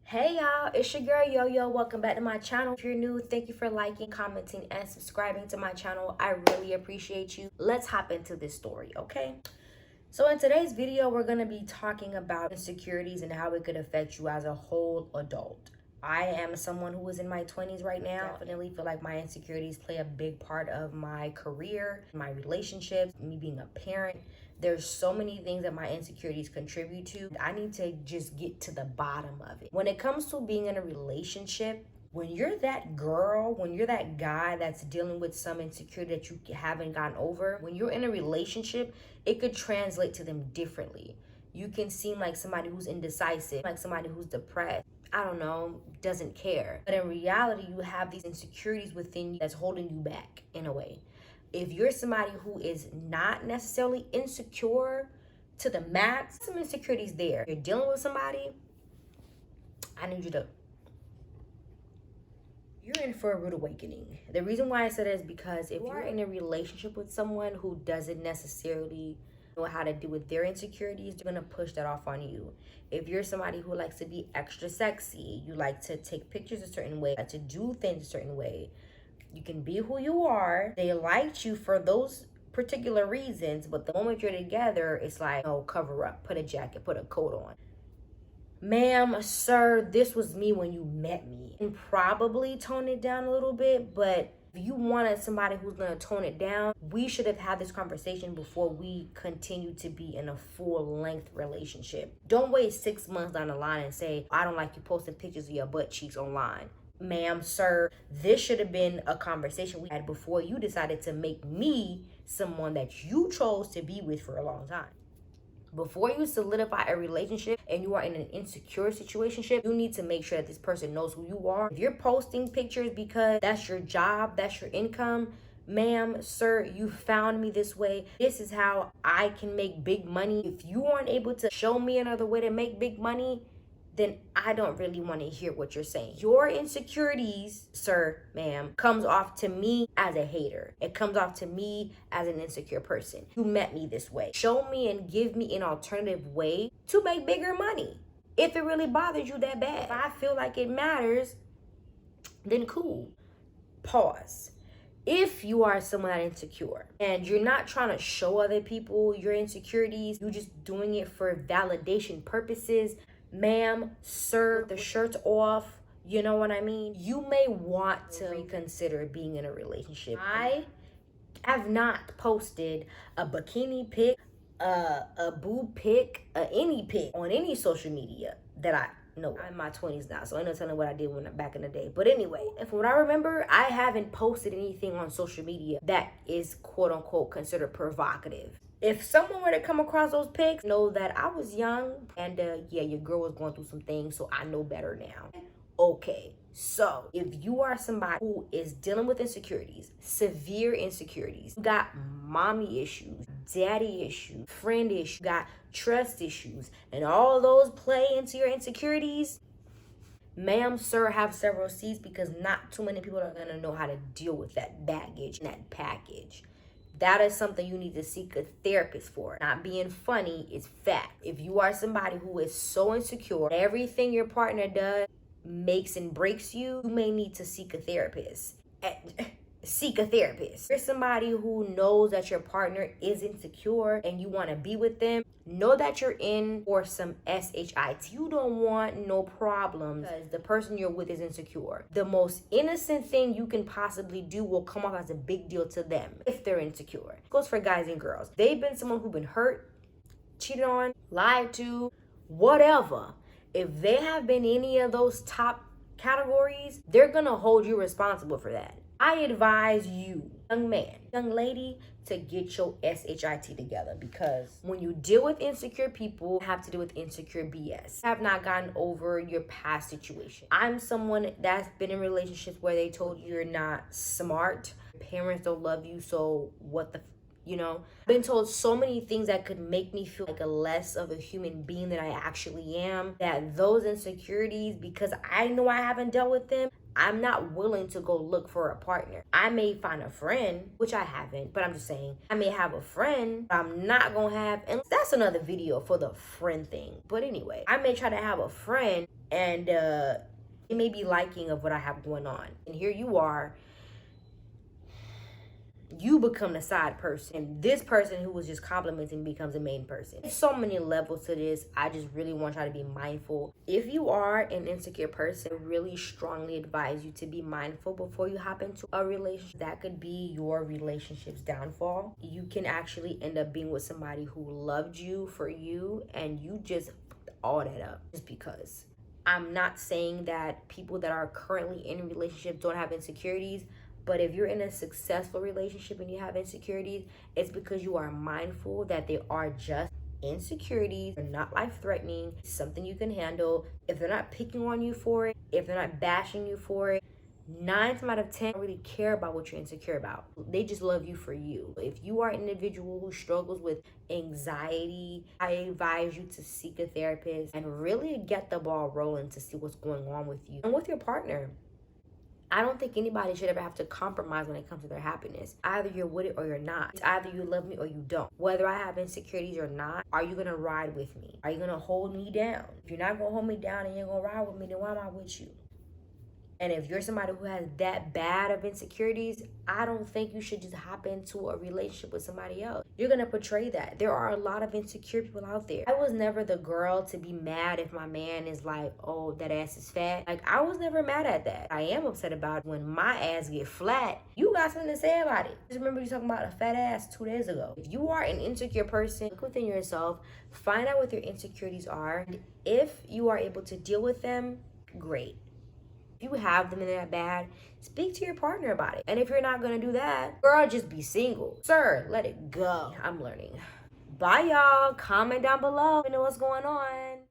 Hey y'all, it's your girl Yo-Yo. Welcome back to my channel. If you're new, thank you for liking, commenting, and subscribing to my channel. I really appreciate you. Let's hop into this story, okay? So in today's video, we're going to be talking about insecurities and how it could affect you as a whole adult. I am someone who is in my 20s right now. Definitely feel like my insecurities play a big part of my career, my relationships, me being a parent. There's so many things that my insecurities contribute to. I need to just get to the bottom of it. When it comes to being in a relationship, when you're that girl, when you're that guy that's dealing with some insecurity that you haven't gotten over, when you're in a relationship, it could translate to them differently. You can seem like somebody who's indecisive, like somebody who's depressed, I don't know, doesn't care. But in reality, you have these insecurities within you that's holding you back in a way. If you're somebody who is not necessarily insecure to the max, some insecurities there. You're dealing with somebody, I need you to, you're in for a rude awakening. The reason why I said it is because if you're in a relationship with someone who doesn't necessarily know how to deal with their insecurities, they're gonna push that off on you. If you're somebody who likes to be extra sexy, you like to take pictures a certain way, like to do things a certain way, you can be who you are. They liked you for those particular reasons, but the moment you're together, it's like, oh, cover up, put a jacket, put a coat on. Ma'am, sir, this was me when you met me. And probably tone it down a little bit, but if you wanted somebody who's gonna tone it down, we should have had this conversation before we continue to be in a full-length relationship. Don't wait 6 months down the line and say, I don't like you posting pictures of your butt cheeks online. Ma'am, sir, this should have been a conversation we had before you decided to make me someone that you chose to be with for a long time. Before you solidify a relationship and you are in an insecure situationship, you need to make sure that this person knows who you are. If you're posting pictures because that's your job, that's your income, ma'am, sir, you found me this way. This is how I can make big money. If you aren't able to show me another way to make big money, then I don't really want to hear what you're saying. Your insecurities, sir, ma'am, comes off to me as a hater. It comes off to me as an insecure person. You met me this way. Show me and give me an alternative way to make bigger money. If it really bothers you that bad. If I feel like it matters, then cool. Pause. If you are someone that insecure and you're not trying to show other people your insecurities, you're just doing it for validation purposes, ma'am, sir, the shirt's off, you know what I mean? You may want to reconsider being in a relationship. I have not posted a bikini pic, a boob pic, any pic on any social media that I know. I'm in my 20s now, so I ain't no telling what I did back in the day. But anyway, and from what I remember, I haven't posted anything on social media that is quote unquote considered provocative. If someone were to come across those pics, know that I was young and yeah, your girl was going through some things, so I know better now. Okay, so if you are somebody who is dealing with insecurities, severe insecurities, you got mommy issues, daddy issues, friend issues, you got trust issues, and all those play into your insecurities, ma'am, sir, have several seats because not too many people are going to know how to deal with that baggage and that package. That is something you need to seek a therapist for. Not being funny is fact. If you are somebody who is so insecure, everything your partner does makes and breaks you, you may need to seek a therapist. Seek a therapist. If you're somebody who knows that your partner is insecure and you want to be with them, know that you're in for some SHIT. You don't want no problems because the person you're with is insecure. The most innocent thing you can possibly do will come off as a big deal to them if they're insecure. It goes for guys and girls. They've been someone who's been hurt, cheated on, lied to, whatever. If they have been any of those top categories, they're gonna hold you responsible for that. I advise you, young man, young lady, to get your SHIT together, because when you deal with insecure people, you have to deal with insecure BS. I have not gotten over your past situation. I'm someone that's been in relationships where they told you you're not smart, parents don't love you, so what the you know, I've been told so many things that could make me feel like a less of a human being than I actually am, that those insecurities, because I know I haven't dealt with them, I'm not willing to go look for a partner. I may find a friend, which I haven't, but I'm just saying, I may have a friend, but I'm not gonna have, and that's another video for the friend thing. But anyway, I may try to have a friend And it may be liking of what I have going on. And here you are, you become the side person, and this person who was just complimenting becomes a main person. There's so many levels to this. I just really want y'all to be mindful. If you are an insecure person, I really strongly advise you to be mindful before you hop into a relationship. That could be your relationship's downfall. You can actually end up being with somebody who loved you for you, and you just fucked all that up just because. I'm not saying that people that are currently in relationships don't have insecurities. But if you're in a successful relationship and you have insecurities, it's because you are mindful that they are just insecurities. They're not life-threatening. It's something you can handle. If they're not picking on you for it, if they're not bashing you for it, 9 times out of 10 don't really care about what you're insecure about. They just love you for you. If you are an individual who struggles with anxiety, I advise you to seek a therapist and really get the ball rolling to see what's going on with you and with your partner. I don't think anybody should ever have to compromise when it comes to their happiness. Either you're with it or you're not. It's either you love me or you don't. Whether I have insecurities or not, are you going to ride with me? Are you going to hold me down? If you're not going to hold me down and you're going to ride with me, then why am I with you? And if you're somebody who has that bad of insecurities, I don't think you should just hop into a relationship with somebody else. You're going to portray that. There are a lot of insecure people out there. I was never the girl to be mad if my man is like, oh, that ass is fat. Like, I was never mad at that. I am upset about when my ass get flat. You got something to say about it. Just remember you talking about a fat ass 2 days ago. If you are an insecure person, look within yourself. Find out what your insecurities are. And if you are able to deal with them, great. If you have them in that bad, speak to your partner about it. And if you're not going to do that, girl, just be single. Sir, let it go. I'm learning. Bye, y'all. Comment down below. Let me know what's going on.